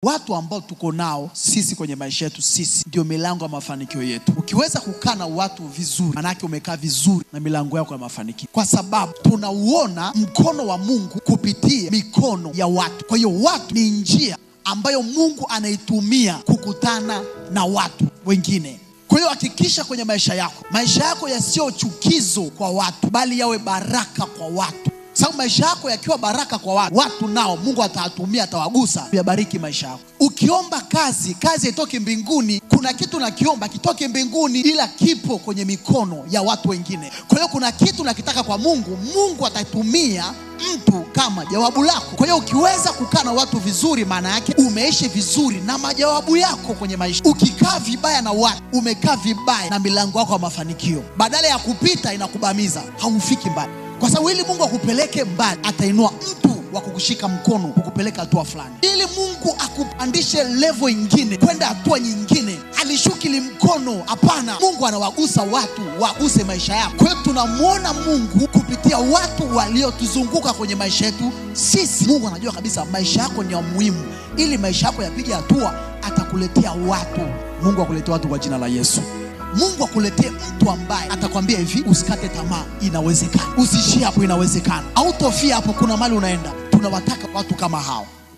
Watu ambao tuko nao sisi kwenye maisha yetu sisi ndio milango ya mafanikio yetu. Ukiweza kukaa na watu vizuri, manake umekaa vizuri na milango yako ya mafanikio, kwa sababu tunauona mkono wa Mungu kupitia mikono ya watu. Kwa hiyo watu ni njia ambayo Mungu anaitumia kukutana na watu wengine. Kwa hiyo hakikisha kwenye maisha yako yasiyo chukizo kwa watu, bali yawe baraka kwa watu. Sababu maisha yako yakiwa baraka kwa watu nao Mungu atawatumia, atawagusa kuyabariki maisha yako. Ukiomba kazi itoke mbinguni, kuna kitu nakiomba kitoke mbinguni, ila kipo kwenye mikono ya watu wengine. Kwa hiyo kuna kitu nakitaka kwa Mungu, Mungu atatumia mtu kama jawabu lako. Kwa hiyo ukiweza kukaa na watu vizuri, maana yake umeishi vizuri na majawabu yako kwenye maisha. Ukikaa vibaya na watu, umekaa vibaya na milango yako ya mafanikio. Badala ya kupita inakubamiza, haufiki mbali. Kwa sababu ili Mungu akupeleke mbali, atainua mtu wa kukushika mkono kukupeleka hatua fulani. Ili Mungu akupandishe level nyingine, kwenda hatua nyingine, alishuki mkono. Hapana, Mungu anawagusa watu waguse maisha yako. Kwa hiyo tunamwona Mungu kupitia watu waliotuzunguka kwenye maisha yetu sisi. Mungu anajua kabisa maisha yako ni ya muhimu. Ili maisha yako yapige hatua, atakuletea watu. Mungu akuletea watu kwa jina la Yesu. Mungu akuletee mtu ambaye atakwambia hivi, usikate tamaa, inawezekana. Usishie hapo, inawezekana. Hautofia hapo, kuna mahali unaenda. Tunawataka watu kama hao.